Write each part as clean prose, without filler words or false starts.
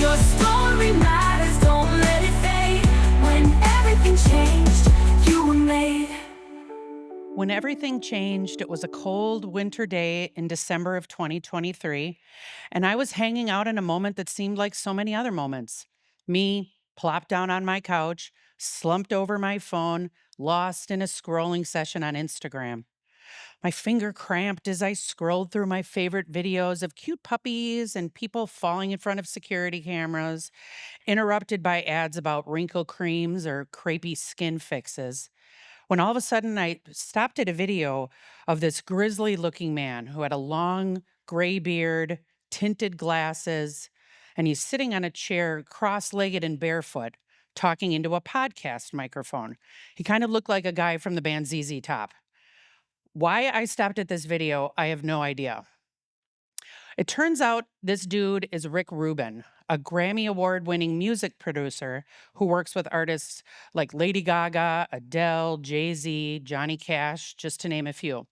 Your story matters, don't let it fade. When everything changed, you were made. When everything changed, it was a cold winter day in December of 2023, and I was hanging out in a moment that seemed like so many other moments. Me, plopped down on my couch, slumped over my phone, lost in a scrolling session on Instagram. My finger cramped as I scrolled through my favorite videos of cute puppies and people falling in front of security cameras, interrupted by ads about wrinkle creams or crepey skin fixes, when all of a sudden I stopped at a video of this grizzly looking man who had a long gray beard, tinted glasses, and he's sitting on a chair, cross legged and barefoot, talking into a podcast microphone. He kind of looked like a guy from the band ZZ Top. Why I stopped at this video, I have no idea. It turns out this dude is Rick Rubin, a Grammy Award winning music producer who works with artists like Lady Gaga, Adele, Jay-Z, Johnny Cash, just to name a few.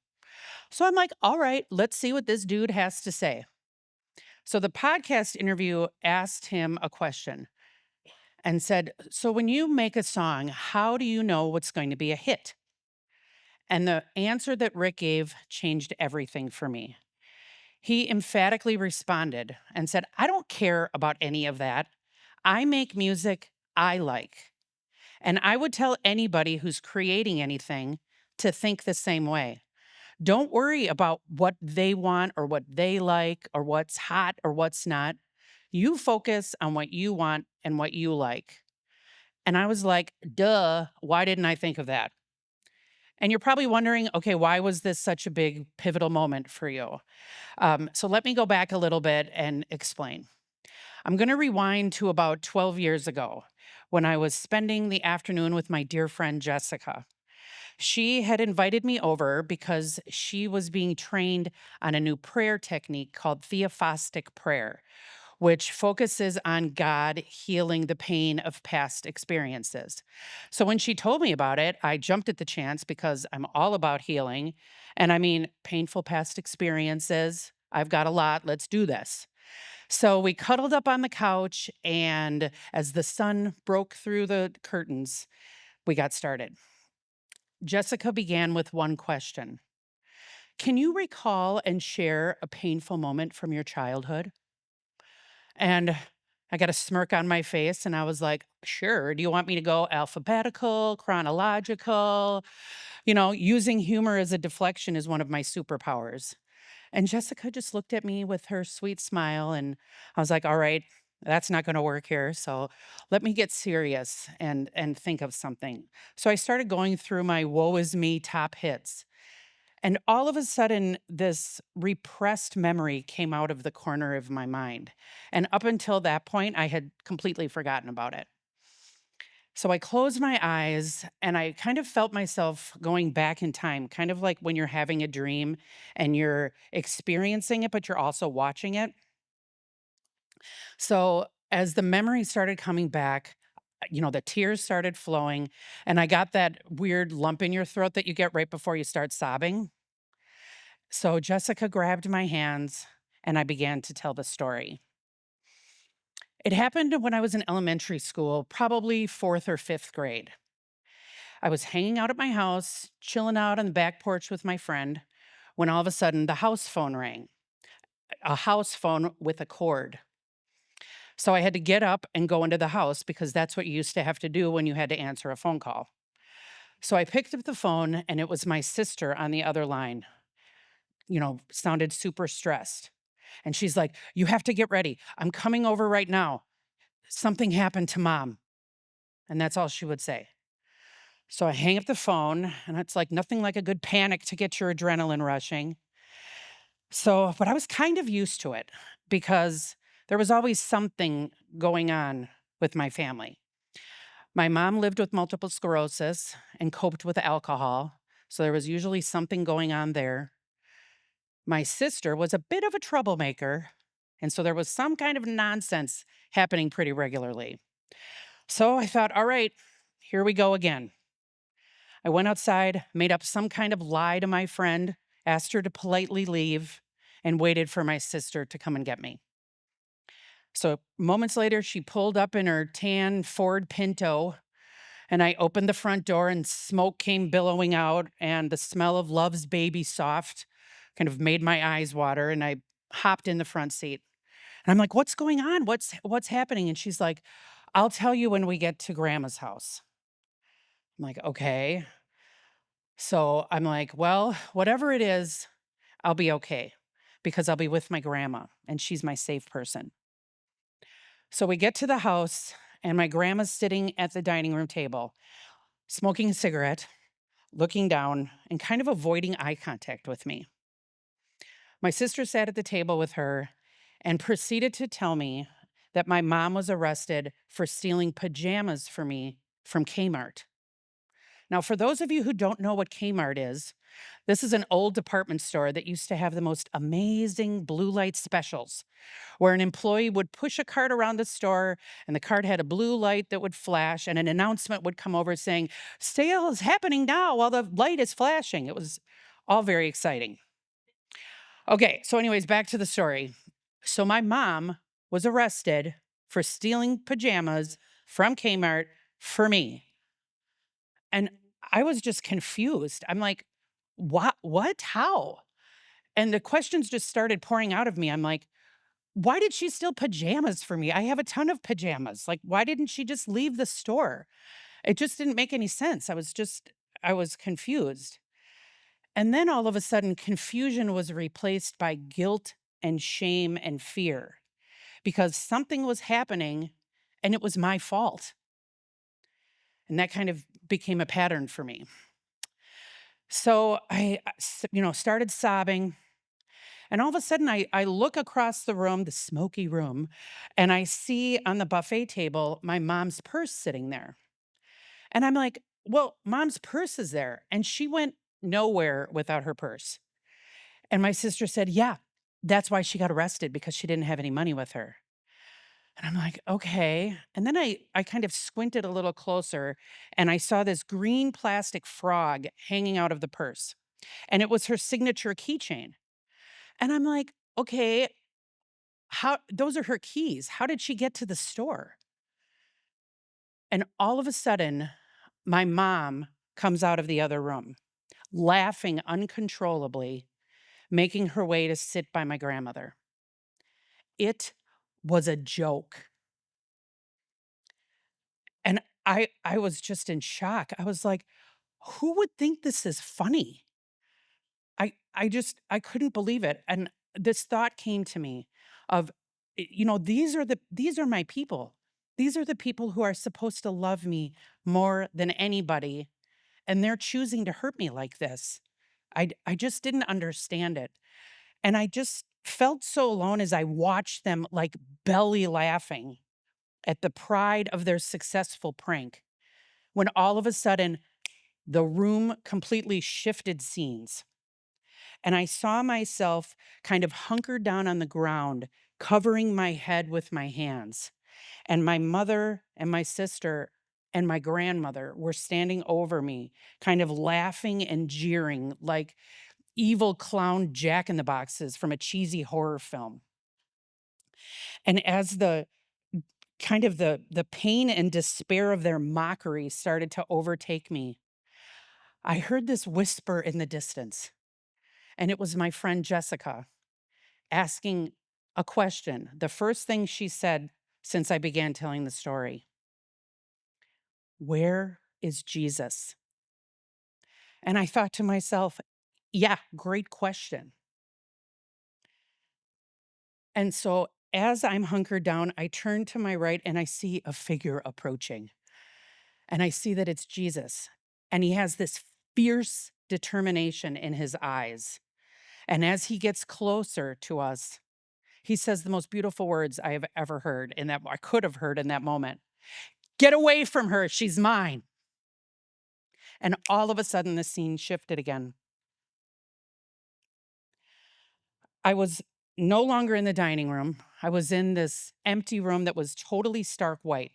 So I'm like, all right, let's see what this dude has to say. So the podcast interview asked him a question and said, so when you make a song, how do you know what's going to be a hit? And the answer that Rick gave changed everything for me. He emphatically responded and said, I don't care about any of that. I make music I like. And I would tell anybody who's creating anything to think the same way. Don't worry about what they want or what they like or what's hot or what's not. You focus on what you want and what you like. And I was like, duh, why didn't I think of that? And you're probably wondering, okay, why was this such a big pivotal moment for you? So let me go back a little bit and explain. I'm going to rewind to about 12 years ago when I was spending the afternoon with my dear friend Jessica. She had invited me over because she was being trained on a new prayer technique called theophostic prayer, which focuses on God healing the pain of past experiences. So when she told me about it, I jumped at the chance because I'm all about healing. And I mean, painful past experiences. I've got a lot. Let's do this. So we cuddled up on the couch, and as the sun broke through the curtains, we got started. Jessica began with one question. Can you recall and share a painful moment from your childhood? And I got a smirk on my face and I was like, sure. Do you want me to go alphabetical, chronological? Using humor as a deflection is one of my superpowers. And Jessica just looked at me with her sweet smile. And I was like, all right, that's not going to work here. So let me get serious and think of something. So I started going through my woe is me top hits. And all of a sudden, this repressed memory came out of the corner of my mind. And up until that point, I had completely forgotten about it. So I closed my eyes and I kind of felt myself going back in time, kind of like when you're having a dream and you're experiencing it, but you're also watching it. So as the memory started coming back, the tears started flowing, and I got that weird lump in your throat that you get right before you start sobbing. So Jessica grabbed my hands and I began to tell the story. It happened when I was in elementary school, probably fourth or fifth grade. I was hanging out at my house, chilling out on the back porch with my friend, when all of a sudden the house phone rang, a house phone with a cord. So I had to get up and go into the house because that's what you used to have to do when you had to answer a phone call. So I picked up the phone and it was my sister on the other line, sounded super stressed. And she's like, you have to get ready. I'm coming over right now. Something happened to mom. And that's all she would say. So I hang up the phone, and it's like nothing like a good panic to get your adrenaline rushing. But I was kind of used to it because there was always something going on with my family. My mom lived with multiple sclerosis and coped with alcohol. So there was usually something going on there. My sister was a bit of a troublemaker, and so there was some kind of nonsense happening pretty regularly. So I thought, all right, here we go again. I went outside, made up some kind of lie to my friend, asked her to politely leave, and waited for my sister to come and get me. So moments later, she pulled up in her tan Ford Pinto, and I opened the front door, and smoke came billowing out, and the smell of Love's Baby Soft kind of made my eyes water. And I hopped in the front seat. And I'm like, "What's going on? What's happening?" And she's like, "I'll tell you when we get to Grandma's house." I'm like, "Okay." So I'm like, "Well, whatever it is, I'll be okay because I'll be with my grandma and she's my safe person." So we get to the house, and my grandma's sitting at the dining room table, smoking a cigarette, looking down, and kind of avoiding eye contact with me. My sister sat at the table with her and proceeded to tell me that my mom was arrested for stealing pajamas for me from Kmart. Now, for those of you who don't know what Kmart is, this is an old department store that used to have the most amazing blue light specials, where an employee would push a cart around the store, and the cart had a blue light that would flash, and an announcement would come over saying, "Sale is happening now while the light is flashing." It was all very exciting. Okay, so, anyways, back to the story. So, my mom was arrested for stealing pajamas from Kmart for me. And I was just confused. I'm like, what? What? How? And the questions just started pouring out of me. I'm like, why did she steal pajamas for me? I have a ton of pajamas. Like, why didn't she just leave the store? It just didn't make any sense. I was confused. And then all of a sudden, confusion was replaced by guilt and shame and fear because something was happening and it was my fault. And that kind of became a pattern for me. So started sobbing. And all of a sudden, I look across the room, the smoky room, and I see on the buffet table my mom's purse sitting there. And I'm like, well, mom's purse is there. And she went nowhere without her purse. And my sister said, yeah, that's why she got arrested because she didn't have any money with her. And I'm like, okay. And then I kind of squinted a little closer and I saw this green plastic frog hanging out of the purse. And it was her signature keychain. And I'm like, okay, how those are her keys. How did she get to the store? And all of a sudden, my mom comes out of the other room, laughing uncontrollably, making her way to sit by my grandmother. It was a joke. And I was just in shock. I was like, who would think this is funny? I couldn't believe it. And this thought came to me of, these are my people. These are the people who are supposed to love me more than anybody, and they're choosing to hurt me like this. I just didn't understand it. And I just felt so alone as I watched them like belly laughing at the pride of their successful prank. When all of a sudden the room completely shifted scenes. And I saw myself kind of hunkered down on the ground, covering my head with my hands. And my mother and my sister and my grandmother were standing over me, kind of laughing and jeering like evil clown Jack in the Boxes from a cheesy horror film. And as the pain and despair of their mockery started to overtake me, I heard this whisper in the distance. And it was my friend Jessica asking a question. The first thing she said since I began telling the story: where is Jesus? And I thought to myself, yeah, great question. And so as I'm hunkered down, I turn to my right and I see a figure approaching. And I see that it's Jesus. And he has this fierce determination in his eyes. And as he gets closer to us, he says the most beautiful words I have ever heard in that I could have heard in that moment. Get away from her, she's mine. And all of a sudden the scene shifted again. I was no longer in the dining room. I was in this empty room that was totally stark white.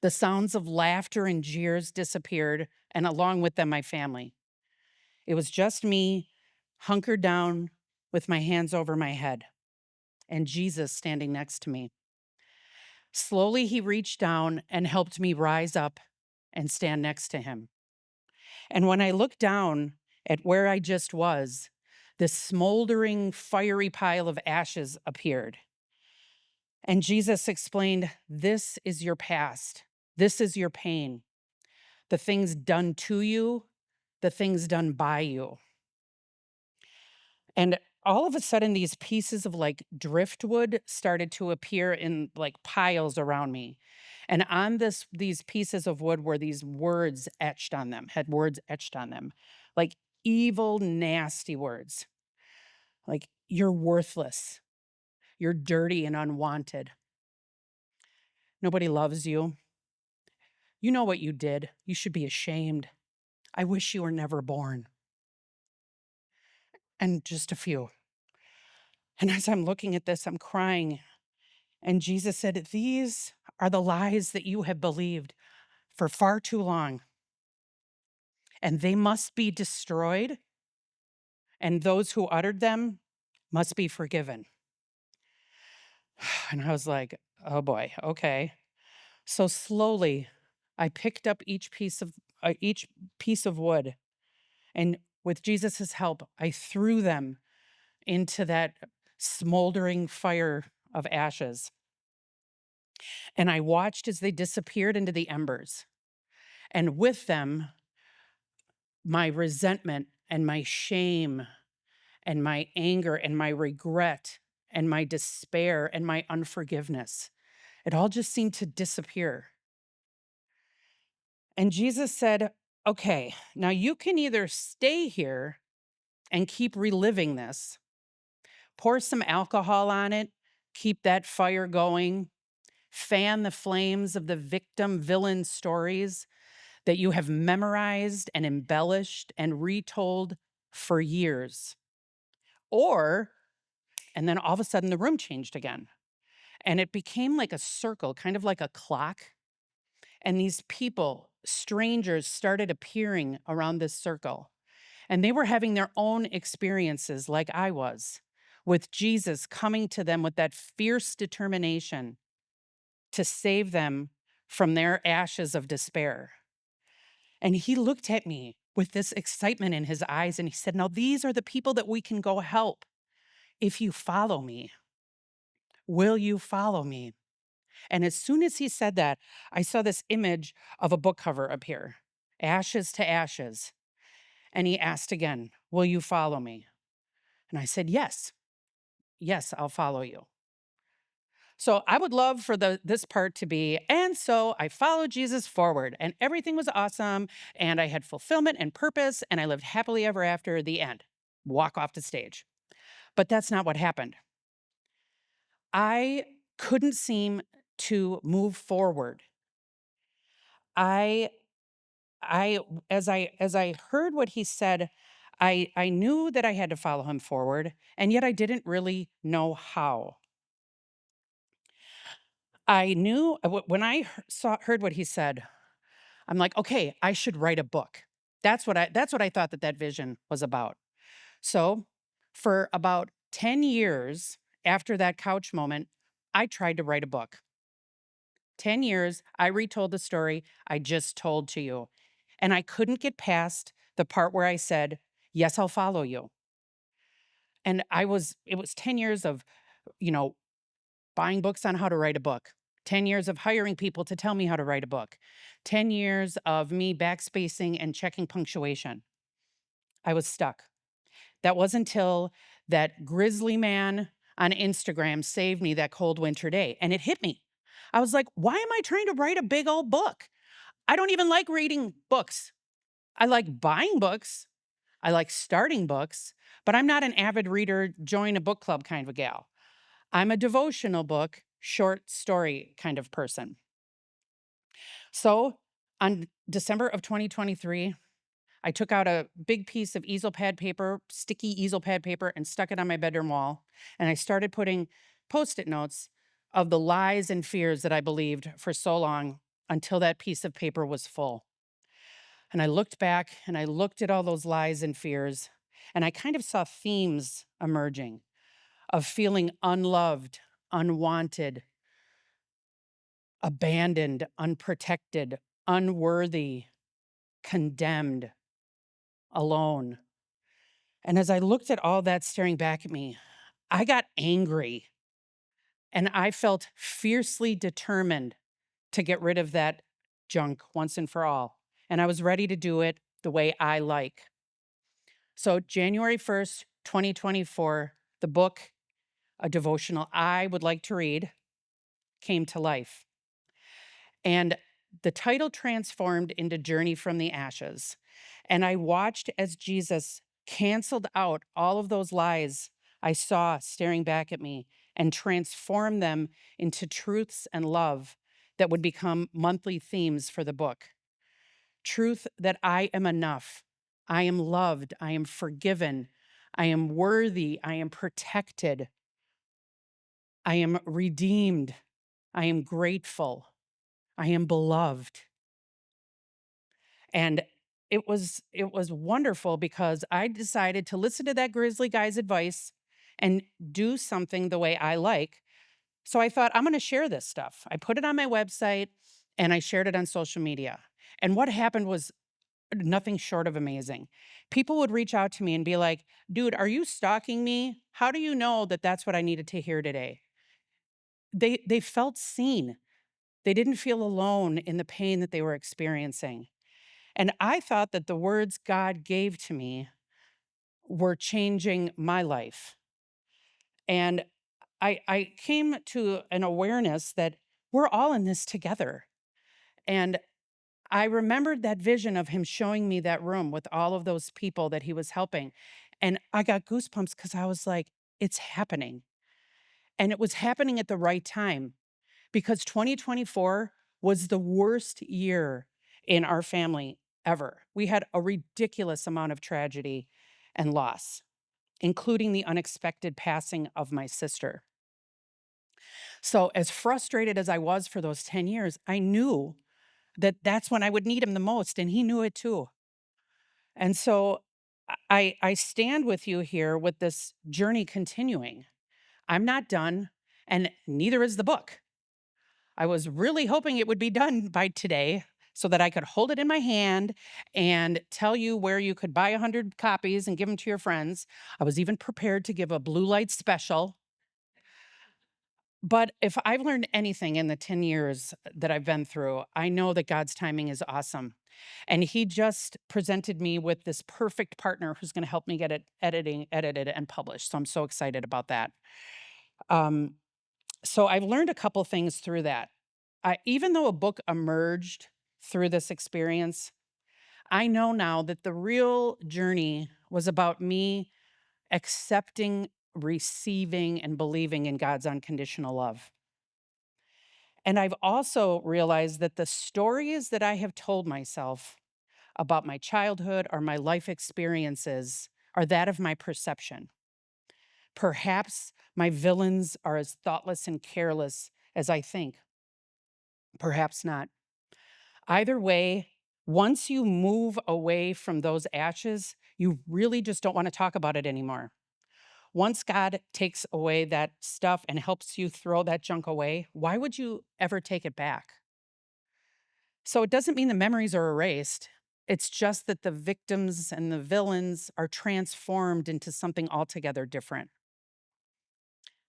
The sounds of laughter and jeers disappeared, and along with them, my family. It was just me, hunkered down with my hands over my head. and Jesus standing next to me. Slowly, he reached down and helped me rise up and stand next to him. And when I looked down at where I just was, this smoldering, fiery pile of ashes appeared. And Jesus explained, "This is your past. This is your pain. The things done to you, the things done by you." And all of a sudden, these pieces of like driftwood started to appear in like piles around me. And on these pieces of wood were these words etched on them, had words etched on them, like evil, nasty words, like "you're worthless, you're dirty and unwanted, nobody loves you, you know what you did, you should be ashamed, I wish you were never born," and just a few. And as I'm looking at this, I'm crying. And Jesus said, "These are the lies that you have believed for far too long, and they must be destroyed, and those who uttered them must be forgiven." And I was like, oh boy, okay. So slowly, I picked up each piece of wood, and with Jesus's help, I threw them into that smoldering fire of ashes. And I watched as they disappeared into the embers. And with them, my resentment and my shame and my anger and my regret and my despair and my unforgiveness. It all just seemed to disappear. And Jesus said, "Okay, now you can either stay here and keep reliving this, pour some alcohol on it, keep that fire going, fan the flames of the victim villain stories that you have memorized and embellished and retold for years. Or," and then all of a sudden the room changed again. And it became like a circle, kind of like a clock. And these people, strangers, started appearing around this circle. And they were having their own experiences, like I was, with Jesus coming to them with that fierce determination to save them from their ashes of despair. And he looked at me with this excitement in his eyes and he said, "Now, these are the people that we can go help if you follow me. Will you follow me?" And as soon as he said that, I saw this image of a book cover appear, Ashes to Ashes. And he asked again, "Will you follow me?" And I said, "Yes, yes, I'll follow you." So I would love for this part to be, and so I followed Jesus forward, and everything was awesome, and I had fulfillment and purpose, and I lived happily ever after. The end. Walk off the stage. But that's not what happened. I couldn't seem to move forward. I I as I heard what he said, I knew that I had to follow him forward, and yet I didn't really know how. I knew when I heard what he said, I'm like, okay, I should write a book. That's what I thought that vision was about. So, for about 10 years after that couch moment, I tried to write a book. 10 years, I retold the story I just told to you. And I couldn't get past the part where I said, "Yes, I'll follow you." And it was 10 years of, you know, buying books on how to write a book, 10 years of hiring people to tell me how to write a book, 10 years of me backspacing and checking punctuation. I was stuck. That wasn't until that grizzly man on Instagram saved me that cold winter day. And it hit me. I was like, why am I trying to write a big old book? I don't even like reading books. I like buying books. I like starting books, but I'm not an avid reader, join a book club kind of a gal. I'm a devotional book, short story kind of person. So on December of 2023, I took out a big piece of easel pad paper, sticky easel pad paper, and stuck it on my bedroom wall. And I started putting post it notes of the lies and fears that I believed for so long until that piece of paper was full. And I looked back and I looked at all those lies and fears, and I kind of saw themes emerging of feeling unloved, unwanted, abandoned, unprotected, unworthy, condemned, alone. And as I looked at all that staring back at me, I got angry and I felt fiercely determined to get rid of that junk once and for all. And I was ready to do it the way I like. So, January 1st, 2024, the book, a devotional I would like to read, came to life. And the title transformed into Journey from the Ashes. And I watched as Jesus canceled out all of those lies I saw staring back at me and transformed them into truths and love that would become monthly themes for the book. Truth that I am enough, I am loved, I am forgiven, I am worthy, I am protected, I am redeemed, I am grateful, I am beloved. And it was wonderful because I decided to listen to that grizzly guy's advice and do something the way I like. So I thought I'm going to share this stuff. I put it on my website and I shared it on social media. And what happened was nothing short of amazing. People would reach out to me and be like, "Dude, are you stalking me? How do you know that that's what I needed to hear today?" They felt seen. They didn't feel alone in the pain that they were experiencing. And I thought that the words God gave to me were changing my life. And I came to an awareness that we're all in this together. And I remembered that vision of him showing me that room with all of those people that he was helping. And I got goosebumps because I was like, it's happening. And it was happening at the right time because 2024 was the worst year in our family ever. We had a ridiculous amount of tragedy and loss, including the unexpected passing of my sister. So, as frustrated as I was for those 10 years, I knew that that's when I would need him the most, and he knew it too. And so, I stand with you here with this journey continuing. I'm not done, and neither is the book. I was really hoping it would be done by today so that I could hold it in my hand and tell you where you could buy 100 copies and give them to your friends. I was even prepared to give a blue light special. But if I've learned anything in the 10 years that I've been through, I know that God's timing is awesome. And he just presented me with this perfect partner who's going to help me get it edited and published. So I'm so excited about that. Um, so I've learned a couple things through that. Even though a book emerged through this experience, I know now that the real journey was about me accepting, receiving, and believing in God's unconditional love. And I've also realized that the stories that I have told myself about my childhood or my life experiences are that of my perception. Perhaps my villains are as thoughtless and careless as I think. Perhaps not. Either way, once you move away from those ashes, you really just don't want to talk about it anymore. Once God takes away that stuff and helps you throw that junk away, why would you ever take it back? So it doesn't mean the memories are erased. It's just that the victims and the villains are transformed into something altogether different.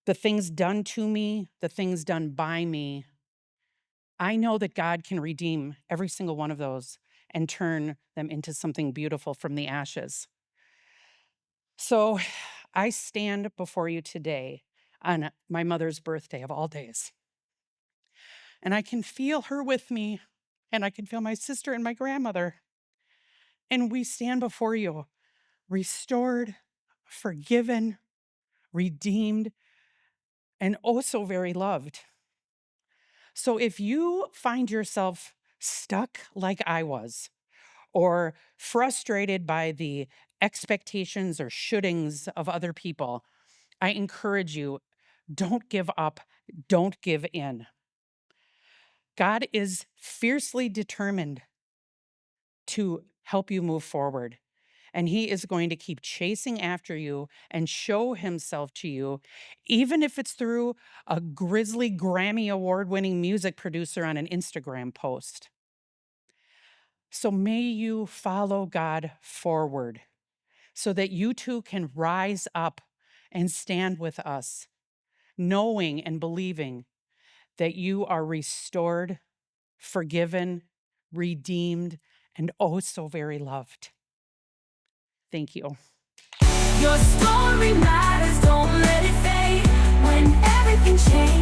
The things done to me, the things done by me, I know that God can redeem every single one of those and turn them into something beautiful from the ashes. So I stand before you today on my mother's birthday of all days, and I can feel her with me, and I can feel my sister and my grandmother. And we stand before you, restored, forgiven, redeemed, and oh so very loved. So if you find yourself stuck like I was, or frustrated by the expectations or shouldings of other people, I encourage you, don't give up, don't give in. God is fiercely determined to help you move forward. and he is going to keep chasing after you and show himself to you, even if it's through a grizzly Grammy award winning music producer on an Instagram post. So may you follow God forward so that you too can rise up and stand with us, knowing and believing that you are restored, forgiven, redeemed, and oh so very loved. Thank you. Your story matters, don't let it fade. When everything changes